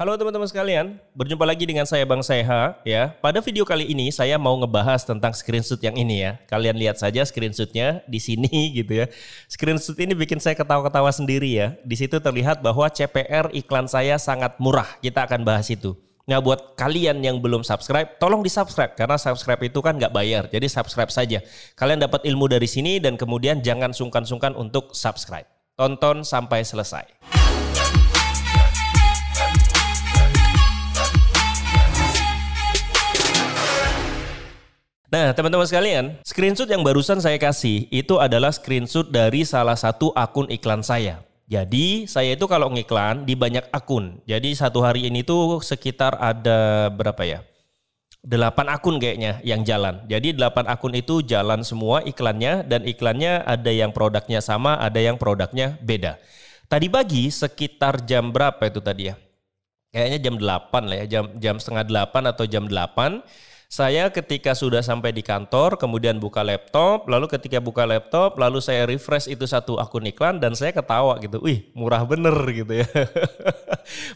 Halo teman-teman sekalian, berjumpa lagi dengan saya Bang Seha ya. Pada video kali ini saya mau ngebahas tentang screenshot yang ini ya. Kalian lihat saja screenshotnya di sini gitu ya. Screenshot ini bikin saya ketawa-ketawa sendiri ya. Di situ terlihat bahwa CPR iklan saya sangat murah. Kita akan bahas itu. Nah buat kalian yang belum subscribe, tolong di subscribe karena subscribe itu kan nggak bayar. Jadi subscribe saja. Kalian dapat ilmu dari sini dan kemudian jangan sungkan-sungkan untuk subscribe. Tonton sampai selesai. Nah teman-teman sekalian, screenshot yang barusan saya kasih itu adalah screenshot dari salah satu akun iklan saya. Jadi saya itu kalau ngiklan di banyak akun. Jadi satu hari ini tuh sekitar ada berapa ya? 8 akun kayaknya yang jalan. Jadi 8 akun itu jalan semua iklannya dan iklannya ada yang produknya sama, ada yang produknya beda. Tadi pagi sekitar jam berapa itu tadi ya? Kayaknya jam 8 lah ya, jam setengah 8 atau jam 8. Saya ketika sudah sampai di kantor, kemudian buka laptop, lalu ketika buka laptop, lalu saya refresh itu satu akun iklan dan saya ketawa gitu. Wih, murah bener gitu ya.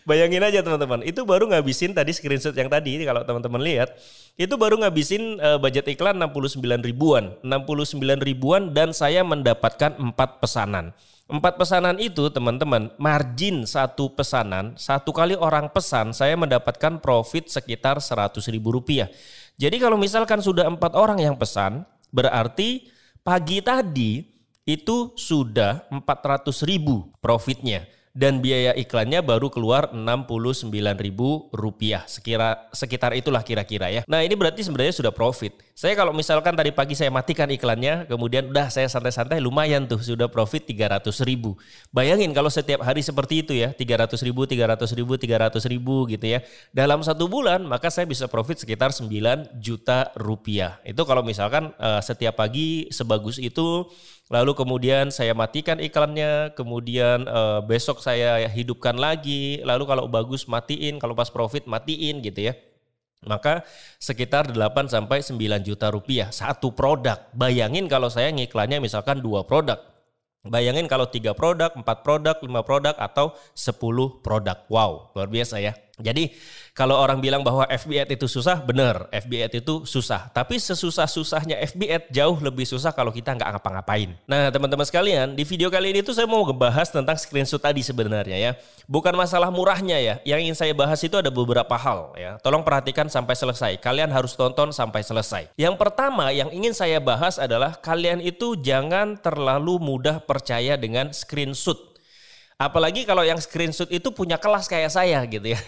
Bayangin aja teman-teman, itu baru ngabisin tadi screenshot yang tadi, kalau teman-teman lihat, itu baru ngabisin budget iklan 69 ribuan. 69 ribuan dan saya mendapatkan 4 pesanan. 4 pesanan itu teman-teman, margin satu pesanan, satu kali orang pesan saya mendapatkan profit sekitar 100 ribu rupiah. Jadi kalau misalkan sudah 4 orang yang pesan, berarti pagi tadi itu sudah 400 ribu profitnya. Dan biaya iklannya baru keluar 69 ribu rupiah. Sekitar itulah kira-kira ya. Nah ini berarti sebenarnya sudah profit. Saya kalau misalkan tadi pagi saya matikan iklannya, kemudian udah saya santai-santai lumayan tuh sudah profit 300 ribu. Bayangin kalau setiap hari seperti itu ya, 300 ribu, 300 ribu, 300 ribu gitu ya. Dalam 1 bulan maka saya bisa profit sekitar 9 juta rupiah. Itu kalau misalkan setiap pagi sebagus itu. Lalu kemudian saya matikan iklannya, kemudian besok saya hidupkan lagi, lalu kalau bagus matiin, kalau pas profit matiin gitu ya. Maka sekitar 8 sampai 9 juta rupiah satu produk. Bayangin kalau saya ngiklannya misalkan 2 produk. Bayangin kalau 3 produk, 4 produk, 5 produk atau 10 produk. Wow, luar biasa ya. Jadi kalau orang bilang bahwa FB Ads itu susah, benar, FB Ads itu susah. Tapi sesusah-susahnya FB Ads jauh lebih susah kalau kita nggak ngapa-ngapain. Nah teman-teman sekalian, di video kali ini tuh saya mau ngebahas tentang screenshot tadi sebenarnya ya. Bukan masalah murahnya ya, yang ingin saya bahas itu ada beberapa hal ya. Tolong perhatikan sampai selesai, kalian harus tonton sampai selesai. Yang pertama yang ingin saya bahas adalah kalian itu jangan terlalu mudah percaya dengan screenshot. Apalagi kalau yang screenshot itu punya kelas kayak saya gitu ya.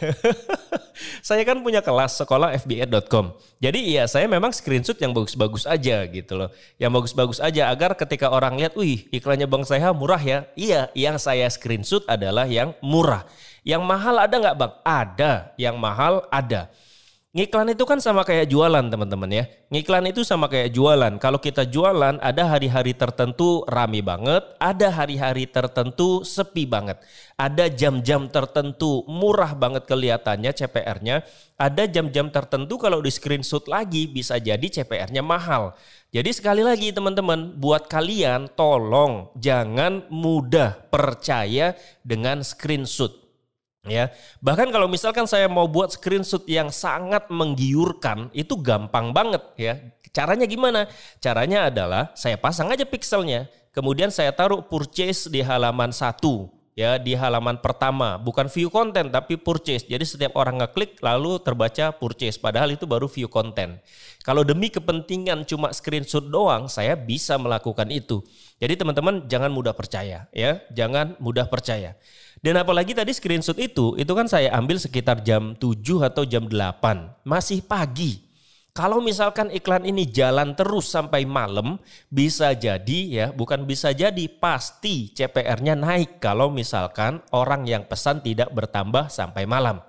Saya kan punya kelas sekolah fbads.com. Jadi ya saya memang screenshot yang bagus-bagus aja gitu loh. Yang bagus-bagus aja agar ketika orang lihat, wih iklannya Bang Seha murah ya. Iya, yang saya screenshot adalah yang murah. Yang mahal ada nggak Bang? Ada, yang mahal ada. Ngiklan itu kan sama kayak jualan teman-teman ya. Ngiklan itu sama kayak jualan. Kalau kita jualan ada hari-hari tertentu rame banget. Ada hari-hari tertentu sepi banget. Ada jam-jam tertentu murah banget kelihatannya CPR-nya. Ada jam-jam tertentu kalau di screenshot lagi bisa jadi CPR-nya mahal. Jadi sekali lagi teman-teman, buat kalian tolong jangan mudah percaya dengan screenshot. Ya, bahkan kalau misalkan saya mau buat screenshot yang sangat menggiurkan itu gampang banget ya. Caranya gimana? Caranya adalah saya pasang aja pixelnya, kemudian saya taruh purchase di halaman 1 ya, di halaman pertama, bukan view content tapi purchase. Jadi setiap orang ngeklik lalu terbaca purchase, padahal itu baru view content. Kalau demi kepentingan cuma screenshot doang, saya bisa melakukan itu. Jadi teman-teman jangan mudah percaya ya, jangan mudah percaya. Dan apalagi tadi screenshot itu kan saya ambil sekitar jam 7 atau jam 8, masih pagi. Kalau misalkan iklan ini jalan terus sampai malam, bisa jadi ya, bukan bisa jadi, pasti CPR-nya naik kalau misalkan orang yang pesan tidak bertambah sampai malam.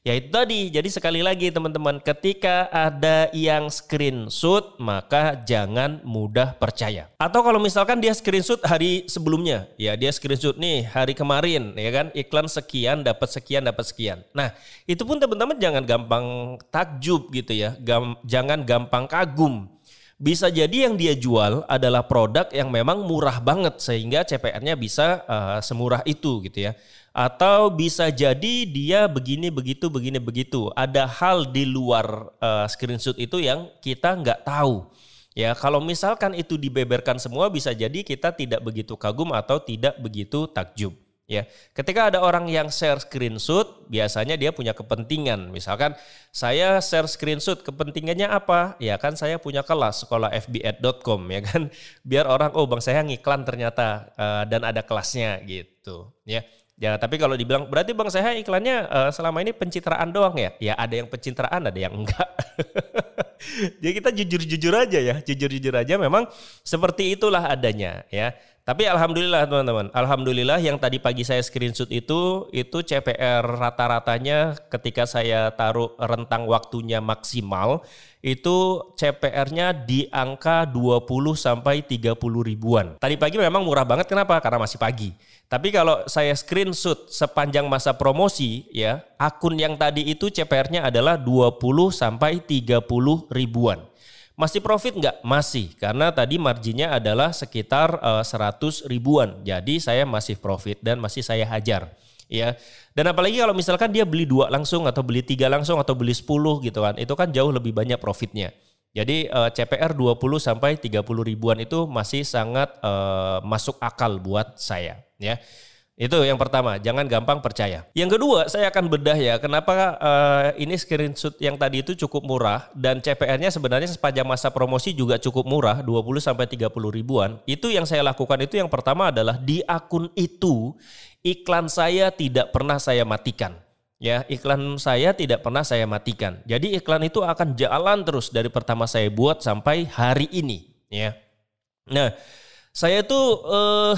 Ya itu tadi, jadi sekali lagi teman-teman, ketika ada yang screenshot maka jangan mudah percaya. Atau kalau misalkan dia screenshot hari sebelumnya, ya dia screenshot nih hari kemarin ya kan, iklan sekian dapat sekian dapat sekian. Nah itu pun teman-teman jangan gampang takjub gitu ya, jangan gampang kagum. Bisa jadi yang dia jual adalah produk yang memang murah banget sehingga CPR-nya bisa semurah itu gitu ya. Atau bisa jadi dia begini begitu. Ada hal di luar screenshot itu yang kita nggak tahu. Ya, kalau misalkan itu dibeberkan semua bisa jadi kita tidak begitu kagum atau tidak begitu takjub. Ya, ketika ada orang yang share screenshot, biasanya dia punya kepentingan. Misalkan saya share screenshot, kepentingannya apa? Ya kan saya punya kelas sekolah fbed.com ya kan, biar orang Bang saya ngiklan ternyata dan ada kelasnya gitu. Ya. Ya, tapi kalau dibilang berarti Bang saya iklannya selama ini pencitraan doang ya? Ya ada yang pencitraan, ada yang enggak. Jadi kita jujur-jujur aja ya, jujur-jujur aja memang seperti itulah adanya ya. Tapi alhamdulillah teman-teman, alhamdulillah yang tadi pagi saya screenshot itu CPR rata-ratanya ketika saya taruh rentang waktunya maksimal itu CPR-nya di angka 20 sampai 30 ribuan. Tadi pagi memang murah banget, kenapa? Karena masih pagi. Tapi kalau saya screenshot sepanjang masa promosi ya, akun yang tadi itu CPR-nya adalah 20 sampai 30 ribuan. Masih profit nggak? Masih, karena tadi marginnya adalah sekitar 100 ribuan. Jadi saya masih profit dan masih saya hajar. Ya. Dan apalagi kalau misalkan dia beli 2 langsung atau beli 3 langsung atau beli 10 gitu kan. Itu kan jauh lebih banyak profitnya. Jadi CPR 20 sampai 30 ribuan itu masih sangat masuk akal buat saya. Ya. Itu yang pertama, jangan gampang percaya. Yang kedua, saya akan bedah ya, kenapa ini screenshot yang tadi itu cukup murah dan CPR-nya sebenarnya sepanjang masa promosi juga cukup murah, 20 sampai 30 ribuan. Itu yang saya lakukan itu yang pertama adalah di akun itu iklan saya tidak pernah saya matikan. Ya, iklan saya tidak pernah saya matikan. Jadi iklan itu akan jalan terus dari pertama saya buat sampai hari ini, ya. Nah, saya itu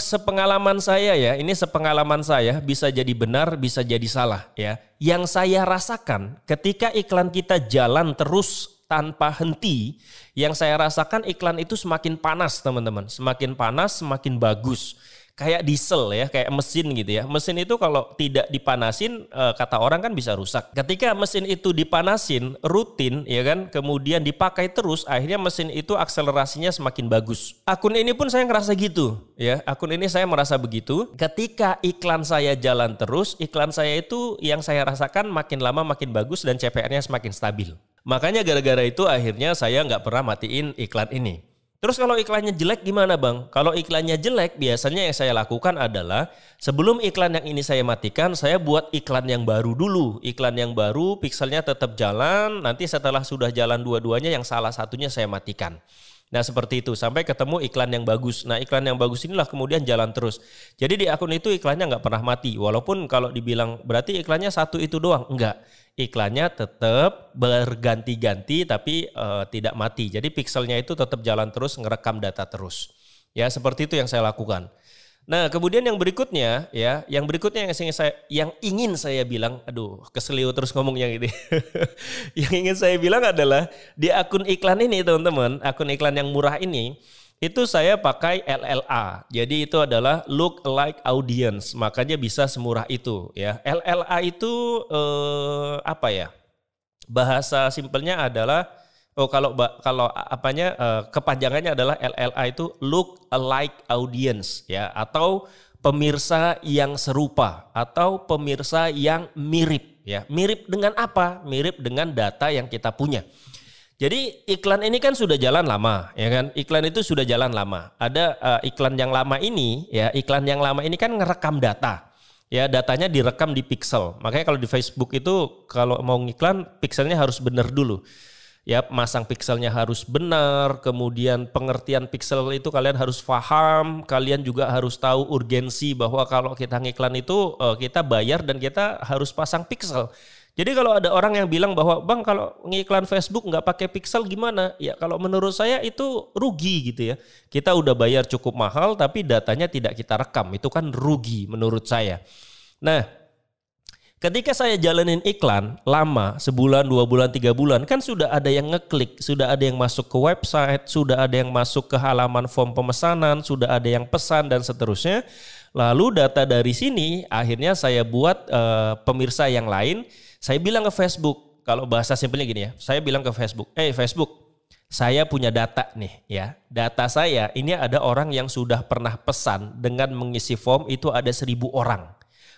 sepengalaman saya ya, ini sepengalaman saya bisa jadi benar, bisa jadi salah ya. Yang saya rasakan ketika iklan kita jalan terus tanpa henti, yang saya rasakan iklan itu semakin panas teman-teman, semakin panas, semakin bagus. Kayak diesel ya, kayak mesin gitu ya. Mesin itu kalau tidak dipanasin kata orang kan bisa rusak. Ketika mesin itu dipanasin rutin ya kan, kemudian dipakai terus, akhirnya mesin itu akselerasinya semakin bagus. Akun ini pun saya ngerasa gitu ya. Akun ini saya merasa begitu. Ketika iklan saya jalan terus, iklan saya itu yang saya rasakan makin lama makin bagus dan CPR-nya semakin stabil. Makanya gara-gara itu akhirnya saya nggak pernah matiin iklan ini. Terus kalau iklannya jelek gimana Bang? Kalau iklannya jelek biasanya yang saya lakukan adalah sebelum iklan yang ini saya matikan, saya buat iklan yang baru dulu. Iklan yang baru pixelnya tetap jalan, nanti setelah sudah jalan dua-duanya yang salah satunya saya matikan. Nah seperti itu sampai ketemu iklan yang bagus. Nah iklan yang bagus inilah kemudian jalan terus. Jadi di akun itu iklannya nggak pernah mati. Walaupun kalau dibilang berarti iklannya satu itu doang. Enggak. Iklannya tetap berganti-ganti tapi tidak mati. Jadi pixelnya itu tetap jalan terus, ngerekam data terus. Ya seperti itu yang saya lakukan. Nah kemudian yang berikutnya ya, yang ingin saya bilang, aduh keseliu terus ngomongnya gitu. Yang ingin saya bilang adalah di akun iklan ini teman-teman, akun iklan yang murah ini, itu saya pakai LLA. Jadi itu adalah look like audience, makanya bisa semurah itu ya. LLA itu apa ya? Bahasa simpelnya adalah kepanjangannya adalah LLA itu look alike audience ya, atau pemirsa yang serupa atau pemirsa yang mirip ya. Mirip dengan apa? Mirip dengan data yang kita punya. Jadi iklan ini kan sudah jalan lama ya kan. Iklan itu sudah jalan lama. Ada iklan yang lama ini ya, iklan yang lama ini kan ngerekam data. Ya datanya direkam di pixel. Makanya kalau di Facebook itu kalau mau ngiklan pixelnya harus benar dulu. Ya masang pixelnya harus benar, kemudian pengertian pixel itu kalian harus paham, kalian juga harus tahu urgensi bahwa kalau kita ngiklan itu kita bayar dan kita harus pasang pixel. Jadi kalau ada orang yang bilang bahwa Bang kalau ngiklan Facebook nggak pakai pixel gimana? Ya kalau menurut saya itu rugi gitu ya. Kita udah bayar cukup mahal tapi datanya tidak kita rekam, itu kan rugi menurut saya. Nah, ketika saya jalanin iklan lama, sebulan, 2 bulan, 3 bulan, kan sudah ada yang ngeklik, sudah ada yang masuk ke website, sudah ada yang masuk ke halaman form pemesanan, sudah ada yang pesan dan seterusnya. Lalu data dari sini akhirnya saya buat pemirsa yang lain, saya bilang ke Facebook, kalau bahasa simpelnya gini ya, saya bilang ke Facebook, Facebook, Saya punya data nih ya. Data saya ini ada orang yang sudah pernah pesan dengan mengisi form itu ada 1.000 orang.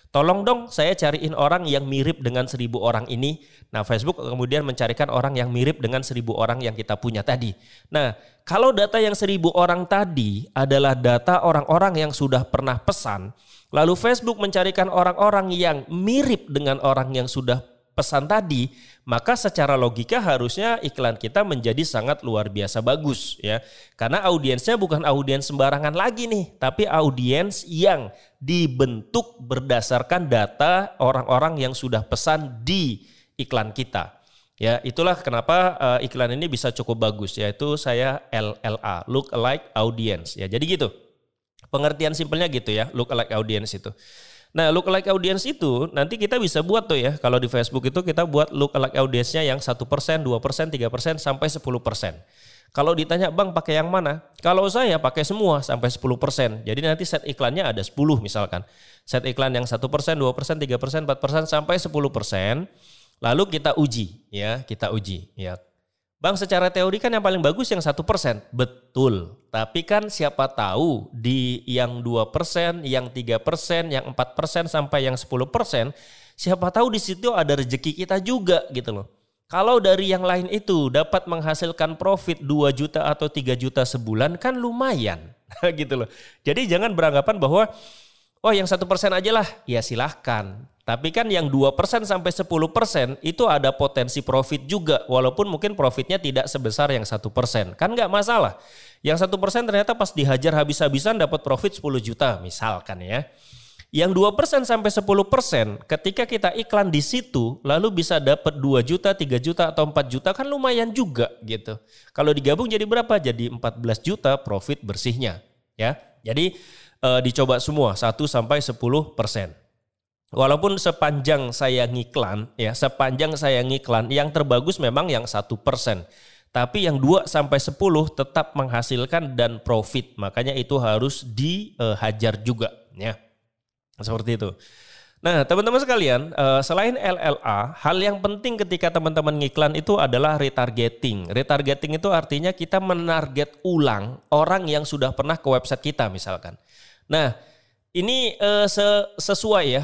Tolong dong saya cariin orang yang mirip dengan 1.000 orang ini. Nah, Facebook kemudian mencarikan orang yang mirip dengan 1.000 orang yang kita punya tadi. Nah, kalau data yang 1.000 orang tadi adalah data orang-orang yang sudah pernah pesan, lalu Facebook mencarikan orang-orang yang mirip dengan orang yang sudah pesan tadi, maka secara logika harusnya iklan kita menjadi sangat luar biasa bagus ya. Karena audiensnya bukan audiens sembarangan lagi nih, tapi audiens yang dibentuk berdasarkan data orang-orang yang sudah pesan di iklan kita. Ya, itulah kenapa iklan ini bisa cukup bagus, yaitu saya LLA, look alike audience ya. Jadi gitu. Pengertian simpelnya gitu ya, look alike audience itu. Nah, look alike audience itu nanti kita bisa buat tuh ya. Kalau di Facebook itu kita buat look alike audience-nya yang 1%, 2%, 3% sampai 10%. Kalau ditanya bang pakai yang mana? Kalau saya pakai semua sampai 10%. Jadi nanti set iklannya ada 10 misalkan. Set iklan yang 1%, 2%, 3%, 4% sampai 10%. Lalu kita uji ya, ya. Bang secara teori kan yang paling bagus yang 1%. Betul. Tapi kan siapa tahu di yang 2%, yang 3%, yang 4% sampai yang 10%. Siapa tahu di situ ada rezeki kita juga gitu loh. Kalau dari yang lain itu dapat menghasilkan profit 2 juta atau 3 juta sebulan kan lumayan gitu loh. Jadi jangan beranggapan bahwa oh yang 1% aja lah. Ya silahkan. Tapi kan yang 2% sampai 10% itu ada potensi profit juga. Walaupun mungkin profitnya tidak sebesar yang 1%. Kan nggak masalah. Yang 1% ternyata pas dihajar habis-habisan dapat profit 10 juta misalkan ya. Yang 2% sampai 10% ketika kita iklan di situ lalu bisa dapat 2 juta, 3 juta atau 4 juta kan lumayan juga gitu. Kalau digabung jadi berapa? Jadi 14 juta profit bersihnya ya. Jadi dicoba semua 1 sampai 10%. Walaupun sepanjang saya ngiklan yang terbagus memang yang 1%. Tapi yang 2 sampai 10 tetap menghasilkan dan profit. Makanya itu harus dihajar juga ya. Seperti itu. Nah, teman-teman sekalian, selain LLA, hal yang penting ketika teman-teman ngiklan itu adalah retargeting. Retargeting itu artinya kita menarget ulang orang yang sudah pernah ke website kita misalkan. Nah, ini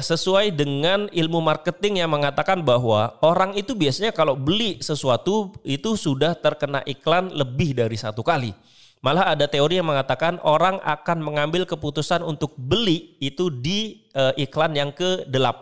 sesuai dengan ilmu marketing yang mengatakan bahwa orang itu biasanya kalau beli sesuatu itu sudah terkena iklan lebih dari 1 kali. Malah ada teori yang mengatakan orang akan mengambil keputusan untuk beli itu di iklan yang ke-8.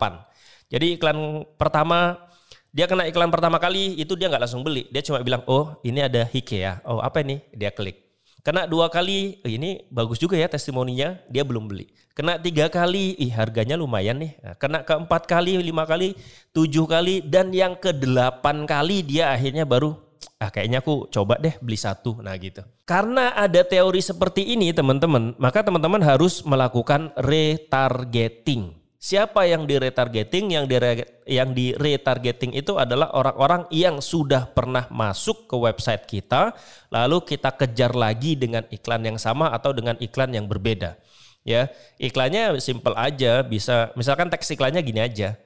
Jadi iklan pertama, dia kena iklan pertama kali itu dia nggak langsung beli. Dia cuma bilang, oh ini ada IKEA, oh apa ini? Dia klik. Kena 2 kali, ini bagus juga ya testimoninya, dia belum beli. Kena 3 kali, harganya lumayan nih. Nah, kena ke-4 kali, 5 kali, 7 kali, dan yang ke-8 kali dia akhirnya baru, kayaknya aku coba deh beli 1. Nah gitu. Karena ada teori seperti ini teman-teman, maka teman-teman harus melakukan retargeting. Siapa yang di retargeting? Yang di retargeting itu adalah orang-orang yang sudah pernah masuk ke website kita, lalu kita kejar lagi dengan iklan yang sama atau dengan iklan yang berbeda. Ya, iklannya simple aja, bisa misalkan teks iklannya gini aja.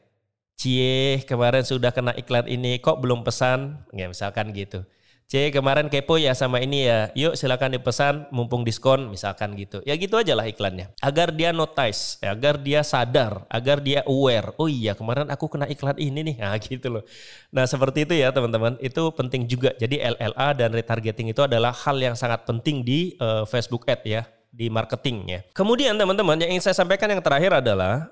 Cie, kemarin sudah kena iklan ini kok belum pesan? Ya, misalkan gitu. C kemarin kepo ya sama ini ya, yuk silakan dipesan mumpung diskon misalkan gitu. Ya gitu aja lah iklannya. Agar dia notice, agar dia sadar, agar dia aware. Oh iya kemarin aku kena iklan ini nih, nah gitu loh. Nah seperti itu ya teman-teman, itu penting juga. Jadi LLA dan retargeting itu adalah hal yang sangat penting di Facebook Ad ya, di marketing ya. Kemudian teman-teman yang ingin saya sampaikan yang terakhir adalah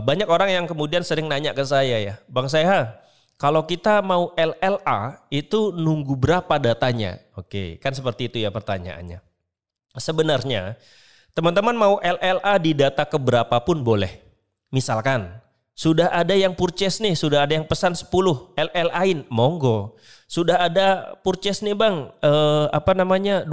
banyak orang yang kemudian sering nanya ke saya ya, Bang Seha, kalau kita mau LLA itu nunggu berapa datanya? Oke, kan seperti itu ya pertanyaannya. Sebenarnya teman-teman mau LLA di data keberapa pun boleh. Misalkan sudah ada yang purchase nih, sudah ada yang pesan 10 LLA-in, monggo. Sudah ada purchase nih Bang, 20,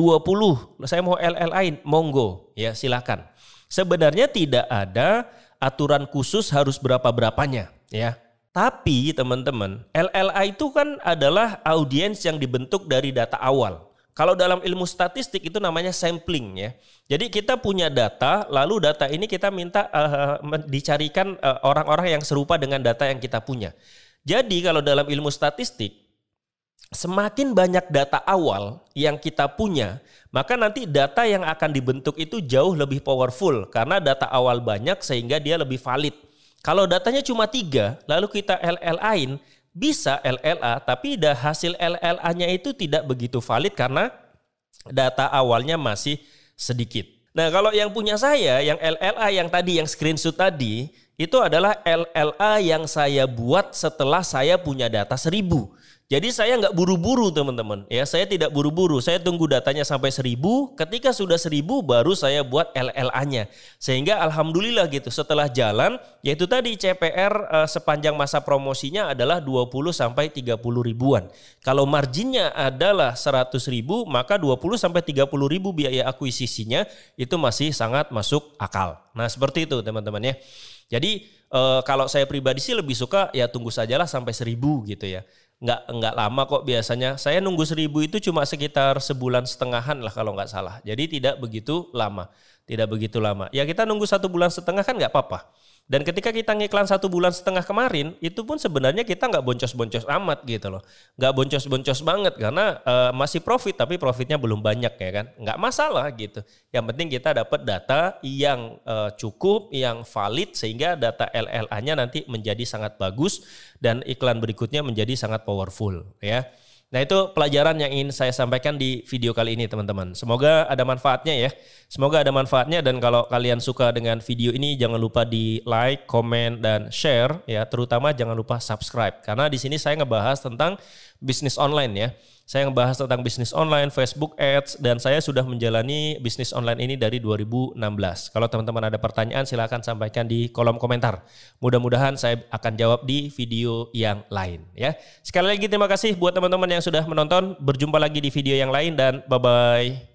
saya mau LLA-in, monggo. Ya silakan. Sebenarnya tidak ada aturan khusus harus berapa-berapanya ya. Tapi teman-teman, LLA itu kan adalah audiens yang dibentuk dari data awal. Kalau dalam ilmu statistik itu namanya sampling ya. Jadi kita punya data, lalu data ini kita minta dicarikan orang-orang yang serupa dengan data yang kita punya. Jadi kalau dalam ilmu statistik, semakin banyak data awal yang kita punya, maka nanti data yang akan dibentuk itu jauh lebih powerful karena data awal banyak sehingga dia lebih valid. Kalau datanya cuma 3, lalu kita LLA-in, bisa LLA tapi hasil LLA-nya itu tidak begitu valid karena data awalnya masih sedikit. Nah, kalau yang punya saya, yang LLA yang tadi, yang screenshot tadi, itu adalah LLA yang saya buat setelah saya punya data 1000. Jadi saya nggak buru-buru teman-teman. Ya, saya tidak buru-buru. Saya tunggu datanya sampai 1000. Ketika sudah 1000 baru saya buat LLA-nya. Sehingga alhamdulillah gitu. Setelah jalan, yaitu tadi CPR sepanjang masa promosinya adalah 20 sampai 30 ribuan. Kalau marginnya adalah 100 ribu, maka 20 sampai 30 ribu biaya akuisisinya itu masih sangat masuk akal. Nah, seperti itu teman-teman ya. Jadi kalau saya pribadi sih lebih suka ya tunggu sajalah sampai 1000 gitu ya. Nggak lama kok biasanya. Saya nunggu 1000 itu cuma sekitar sebulan setengahan lah kalau nggak salah. Jadi tidak begitu lama. Tidak begitu lama. Ya kita nunggu 1 bulan setengah kan nggak apa-apa. Dan ketika kita ngiklan 1 bulan setengah kemarin, itu pun sebenarnya kita nggak boncos-boncos amat gitu loh. Nggak boncos-boncos banget karena masih profit tapi profitnya belum banyak ya kan. Nggak masalah gitu. Yang penting kita dapat data yang cukup, yang valid sehingga data LLA-nya nanti menjadi sangat bagus dan iklan berikutnya menjadi sangat powerful ya. Nah itu pelajaran yang ingin saya sampaikan di video kali ini teman-teman. Semoga ada manfaatnya ya. Semoga ada manfaatnya dan kalau kalian suka dengan video ini jangan lupa di like, komen, dan share ya. Terutama jangan lupa subscribe. Karena di sini saya ngebahas tentang bisnis online ya. Saya ngebahas tentang bisnis online, Facebook Ads, dan saya sudah menjalani bisnis online ini dari 2016. Kalau teman-teman ada pertanyaan silakan sampaikan di kolom komentar. Mudah-mudahan saya akan jawab di video yang lain ya. Sekali lagi terima kasih buat teman-teman yang sudah menonton. Berjumpa lagi di video yang lain dan bye-bye.